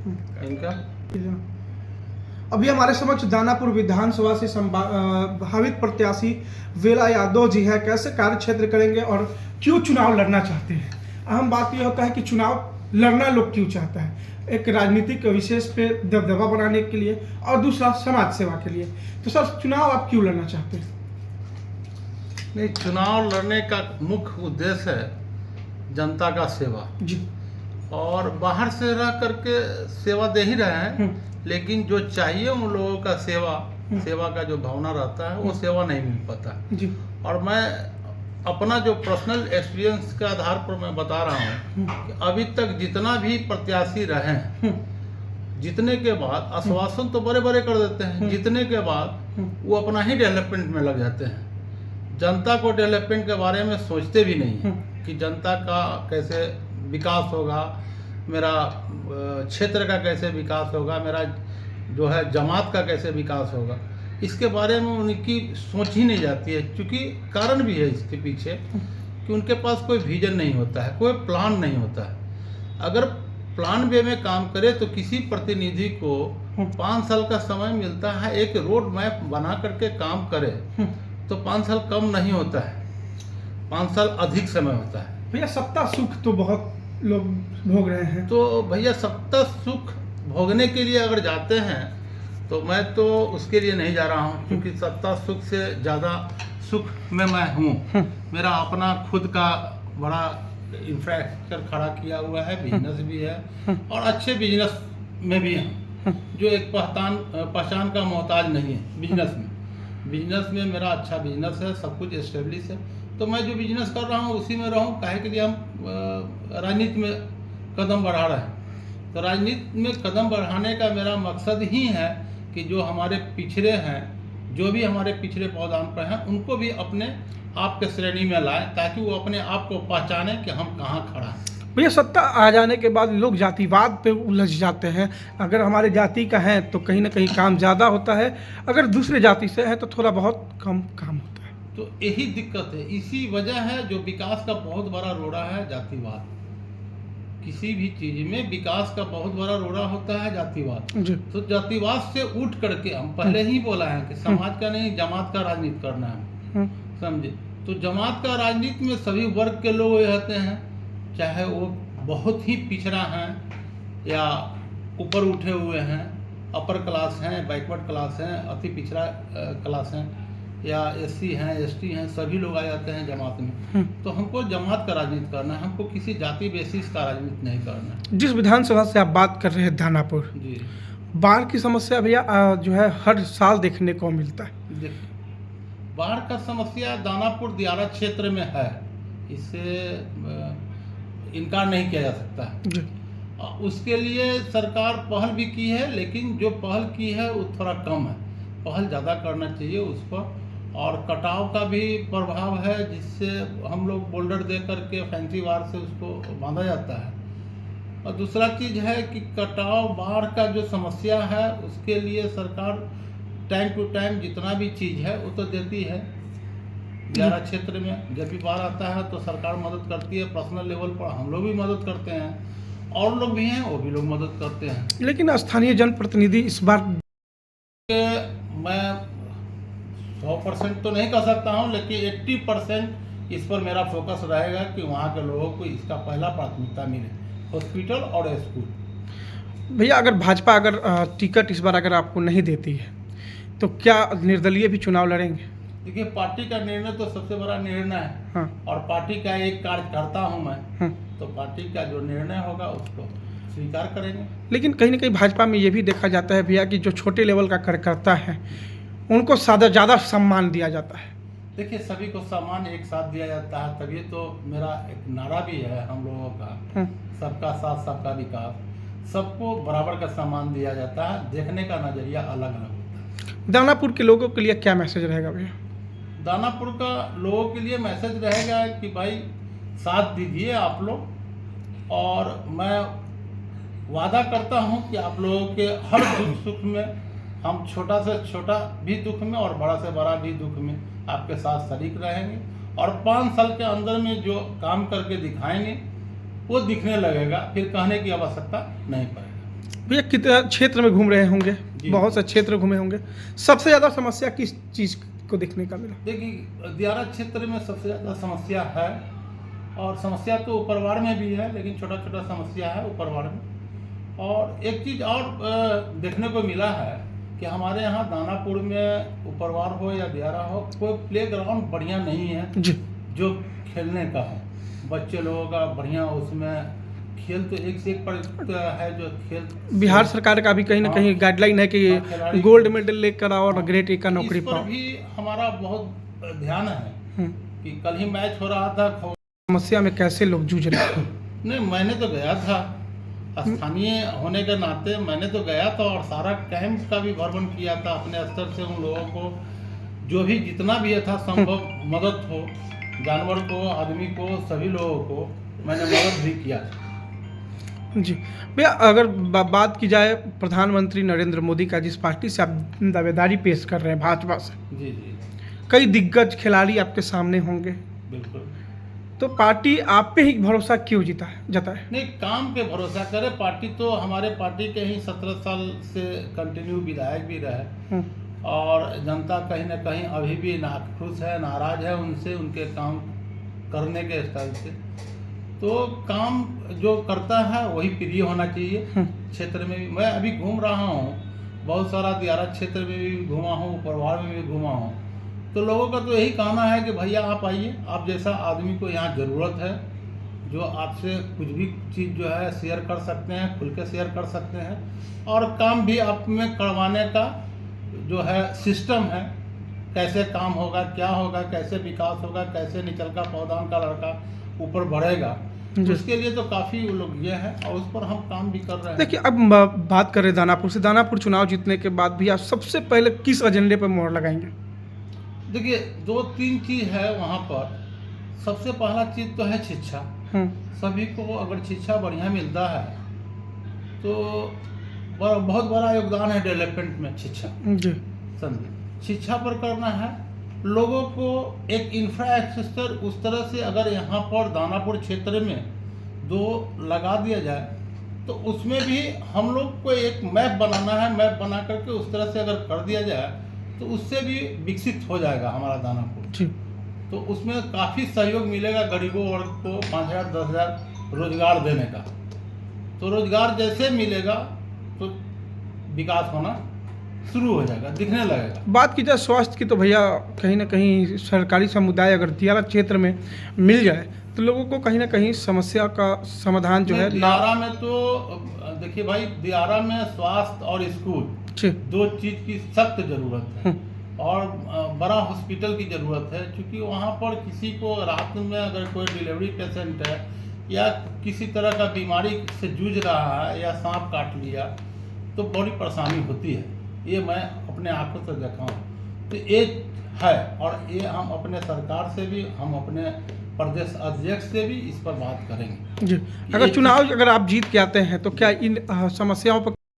इनका। अभी हमारे समक्ष दानापुर विधानसभा से संभावित प्रत्याशी वेला यादव जी है। कैसे कार्य क्षेत्र करेंगे और क्यों चुनाव लड़ना चाहते हैं? अहम बात यह होता है कि चुनाव लड़ना लोग क्यों चाहता है, एक राजनीतिक विशेष पे दबदबा बनाने के लिए और दूसरा समाज सेवा के लिए। तो सर, चुनाव आप क्यों लड़ना चाहते हैं? नहीं, चुनाव लड़ने का मुख्य उद्देश्य है जनता का सेवा जी। और बाहर से रह करके सेवा दे ही रहे हैं, लेकिन जो चाहिए उन लोगों का सेवा का जो भावना रहता है वो सेवा नहीं मिल पाता जी। और मैं अपना जो पर्सनल एक्सपीरियंस के आधार पर मैं बता रहा हूँ कि अभी तक जितना भी प्रत्याशी रहे हैं, जीतने के बाद आश्वासन तो बड़े बड़े कर देते हैं, जीतने के बाद वो अपना ही डेवलपमेंट में लग जाते हैं। जनता को डेवलपमेंट के बारे में सोचते भी नहीं है कि जनता का कैसे विकास होगा, मेरा क्षेत्र का कैसे विकास होगा, मेरा जो है जमात का कैसे विकास होगा, इसके बारे में उनकी सोच ही नहीं जाती है। क्योंकि कारण भी है इसके पीछे कि उनके पास कोई विजन नहीं होता है, कोई प्लान नहीं होता है। अगर प्लान वे में काम करे तो किसी प्रतिनिधि को 5 साल का समय मिलता है, एक रोड मैप बना करके काम करे तो 5 साल कम नहीं होता है, 5 साल अधिक समय होता है। भैया, सत्ता सुख तो बहुत लोग भोग रहे हैं, तो भैया सत्ता सुख भोगने के लिए अगर जाते हैं तो मैं तो उसके लिए नहीं जा रहा हूँ, क्योंकि सत्ता सुख से ज़्यादा सुख में मैं हूँ। मेरा अपना खुद का बड़ा इंफ्रास्ट्रक्चर खड़ा किया हुआ है, बिजनेस भी है और अच्छे बिजनेस में भी है, जो एक पहचान का मोहताज नहीं है। बिजनेस में मेरा अच्छा बिजनेस है, सब कुछ एस्टेब्लिश है, तो मैं जो बिजनेस कर रहा हूँ उसी में रहूँ। काहे के लिए हम राजनीति में कदम बढ़ा रहे हैं। तो राजनीति में कदम बढ़ाने का मेरा मकसद ही है कि जो हमारे पिछड़े हैं, जो भी हमारे पिछड़े पौधान पर हैं, उनको भी अपने आप के श्रेणी में लाएं, ताकि वो अपने आप को पहचाने कि हम कहाँ खड़ा हैं। भैया, सत्ता आ जाने के बाद लोग जातिवाद पे उलझ जाते हैं। अगर हमारे जाति का है तो कहीं ना कहीं काम ज़्यादा होता है, अगर दूसरे जाति से है तो थोड़ा बहुत कम काम होता है। तो यही दिक्कत है, इसी वजह है जो विकास का बहुत बड़ा रोड़ा है जातिवाद। किसी भी चीज में विकास का बहुत बड़ा रोड़ा होता है जातिवाद। तो जातिवाद से उठ करके हम पहले ही बोला है कि समाज का नहीं, जमात का राजनीति करना है, समझे। तो जमात का राजनीति में सभी वर्ग के लोग रहते हैं, चाहे वो बहुत ही पिछड़ा हैं या ऊपर उठे हुए हैं, अपर क्लास हैं, बैकवर्ड क्लास हैं, अति पिछड़ा क्लास हैं, या एससी हैं, एसटी हैं, सभी लोग आ जाते हैं जमात में। तो हमको जमात का राजनीति करना है, हमको किसी जाति बेसिस का राजनीति नहीं करना है। जिस विधानसभा से आप बात कर रहे हैं दानापुर, जी, बाढ़ की समस्या भैया जो है हर साल देखने को मिलता है। देखिए, बाढ़ का समस्या दानापुर दियारा क्षेत्र में है, इससे इनकार नहीं किया जा सकता है। उसके लिए सरकार पहल भी की है, लेकिन जो पहल की है वो थोड़ा कम है, पहल ज़्यादा करना चाहिए उस पर। और कटाव का भी प्रभाव है, जिससे हम लोग बोल्डर दे करके फैंसी वार से उसको बांधा जाता है। और दूसरा चीज़ है कि कटाव बाढ़ का जो समस्या है उसके लिए सरकार टाइम टू टाइम जितना भी चीज़ है वो तो देती है। दियारा क्षेत्र में जब भी बाढ़ आता है तो सरकार मदद करती है, पर्सनल लेवल पर हम लोग भी मदद करते हैं, और लोग भी हैं वो भी लोग मदद करते हैं। लेकिन स्थानीय जनप्रतिनिधि इस बार, मैं 100% तो नहीं कह सकता हूं, लेकिन 80% इस पर मेरा फोकस रहेगा कि वहां के लोगों को इसका पहला प्राथमिकता मिले, हॉस्पिटल और स्कूल। भैया अगर भाजपा टिकट इस बार अगर आपको नहीं देती है तो क्या निर्दलीय भी चुनाव लड़ेंगे? देखिए, पार्टी का निर्णय तो सबसे बड़ा निर्णय है। हाँ। और पार्टी का एक कार्यकर्ता हूं मैं, तो पार्टी का जो निर्णय होगा उसको स्वीकार करेंगे। लेकिन कहीं ना कहीं भाजपा में ये भी देखा जाता है भैया कि जो छोटे लेवल का कार्यकर्ता है उनको ज़्यादा सम्मान दिया जाता है। देखिए, सभी को सम्मान एक साथ दिया जाता है, तभी तो मेरा एक नारा भी है हम लोगों का, सबका साथ सबका विकास, सबको बराबर का सम्मान दिया जाता है, देखने का नज़रिया अलग अलग होता है। दानापुर के लोगों के लिए क्या मैसेज रहेगा भैया? दानापुर का लोगों के लिए मैसेज रहेगा कि भाई साथ दीजिए आप लोग, और मैं वादा करता हूं कि आप लोगों के हर दुख सुख में हम छोटा से छोटा भी दुख में और बड़ा से बड़ा भी दुख में आपके साथ शरीक रहेंगे, और 5 साल के अंदर में जो काम करके दिखाएंगे वो दिखने लगेगा, फिर कहने की आवश्यकता नहीं पड़ेगा। भैया कितने क्षेत्र में घूम रहे होंगे, जी। बहुत से क्षेत्र घूमे होंगे, सबसे ज़्यादा समस्या किस चीज़ को देखने का मिला? देखिए दियारा क्षेत्र में सबसे ज़्यादा समस्या है, और समस्या तो ऊपरवाड़ में भी है, लेकिन छोटा छोटा समस्या है ऊपरवाड़ में। और एक चीज़ और देखने को मिला है कि हमारे यहाँ दानापुर में ऊपरवाड़ हो या दियारा हो, कोई प्ले ग्राउंड बढ़िया नहीं है जी। जो खेलने का है। बच्चे लोगों का बढ़िया उसमें खेल तो एक से एक पर है जो खेल। बिहार सरकार का भी कहीं ना कहीं गाइडलाइन है कि हाँ, खिलाड़ी गोल्ड मेडल लेकर आओ और ग्रेड ए का नौकरी इस पर पाओ। भी हमारा बहुत ध्यान है हम्म। कि कल ही मैच हो रहा था। समस्या में कैसे लोग जूझ रहे हैं? नहीं, मैंने तो गया था, स्थानीय होने के नाते मैंने तो गया था, और सारा कैंप का भी भ्रमण किया था अपने स्तर से। उन लोगों को जो भी जितना भी था संभव मदद हो, जानवर को, आदमी को, सभी लोगों को मैंने मदद भी किया था। जी भैया, अगर बात की जाए प्रधानमंत्री नरेंद्र मोदी का, जिस पार्टी से आप दावेदारी पेश कर रहे हैं, भाजपा से, जी जी कई दिग्गज खिलाड़ी आपके सामने होंगे, बिल्कुल। तो पार्टी आप पे ही भरोसा क्यों जताए? नहीं, काम पे भरोसा करे। पार्टी तो हमारे पार्टी के ही 17 साल से कंटिन्यू विधायक भी रहे, और जनता कहीं ना कहीं अभी भी नाखुश है, नाराज है उनसे, उनके काम करने के स्टाइल से। तो काम जो करता है वही प्रिय होना चाहिए। क्षेत्र में भी मैं अभी घूम रहा हूँ, बहुत सारा दियारा क्षेत्र में भी घूमा हूँ, ऊपरवाड़ में भी घूमा हूँ। तो लोगों का तो यही कहना है कि भैया आप आइए, आप जैसा आदमी को यहाँ ज़रूरत है, जो आपसे कुछ भी चीज़ जो है शेयर कर सकते हैं, खुल के शेयर कर सकते हैं, और काम भी आप में करवाने का जो है सिस्टम है, कैसे काम होगा, क्या होगा, कैसे विकास होगा, कैसे निचल का पौधान का लड़का ऊपर बढ़ेगा, उसके लिए तो काफ़ी लोग ये है, और उस पर हम काम भी कर रहे हैं। देखिए, अब बात करें दानापुर से। दानापुर चुनाव जीतने के बाद भी आप सबसे पहले किस एजेंडे पर मोहर लगाएंगे? देखिए, 2-3 चीज़ है वहाँ पर। सबसे पहला चीज़ तो है शिक्षा। सभी को अगर शिक्षा बढ़िया मिलता है तो बहुत बड़ा योगदान है डेवलपमेंट में शिक्षा। जी। समझे, शिक्षा पर करना है। लोगों को एक इंफ्रास्ट्रक्चर उस तरह से अगर यहाँ पर दानापुर क्षेत्र में 2 लगा दिया जाए, तो उसमें भी हम लोग को एक मैप बनाना है। मैप बना करके उस तरह से अगर कर दिया जाए तो उससे भी विकसित हो जाएगा हमारा दानापुर। जी। तो उसमें काफ़ी सहयोग मिलेगा गरीबों वर्ग को, 5,000-10,000 रोजगार देने का। तो रोजगार जैसे मिलेगा तो विकास होना शुरू हो जाएगा, दिखने लगेगा। बात की जाए स्वास्थ्य की, तो भैया कहीं ना कहीं सरकारी समुदाय अगर दियारा क्षेत्र में मिल जाए तो लोगों को कहीं ना कहीं समस्या का समाधान जो है। दियारा में तो देखिए भाई, दियारा में स्वास्थ्य और स्कूल 2 चीज़ की सख्त ज़रूरत है, और बड़ा हॉस्पिटल की ज़रूरत है। क्योंकि वहाँ पर किसी को रात में अगर कोई डिलीवरी पेशेंट है या किसी तरह का बीमारी से जूझ रहा है, या सांप काट लिया, तो बड़ी परेशानी होती है। ये मैं अपने आंखों से देखा हूँ। तो ये है, और ये हम अपने सरकार से भी, हम अपने प्रदेश अध्यक्ष से भी इस पर बात करेंगे। जी। अगर चुनाव अगर आप जीत के आते हैं तो क्या इन समस्याओं पर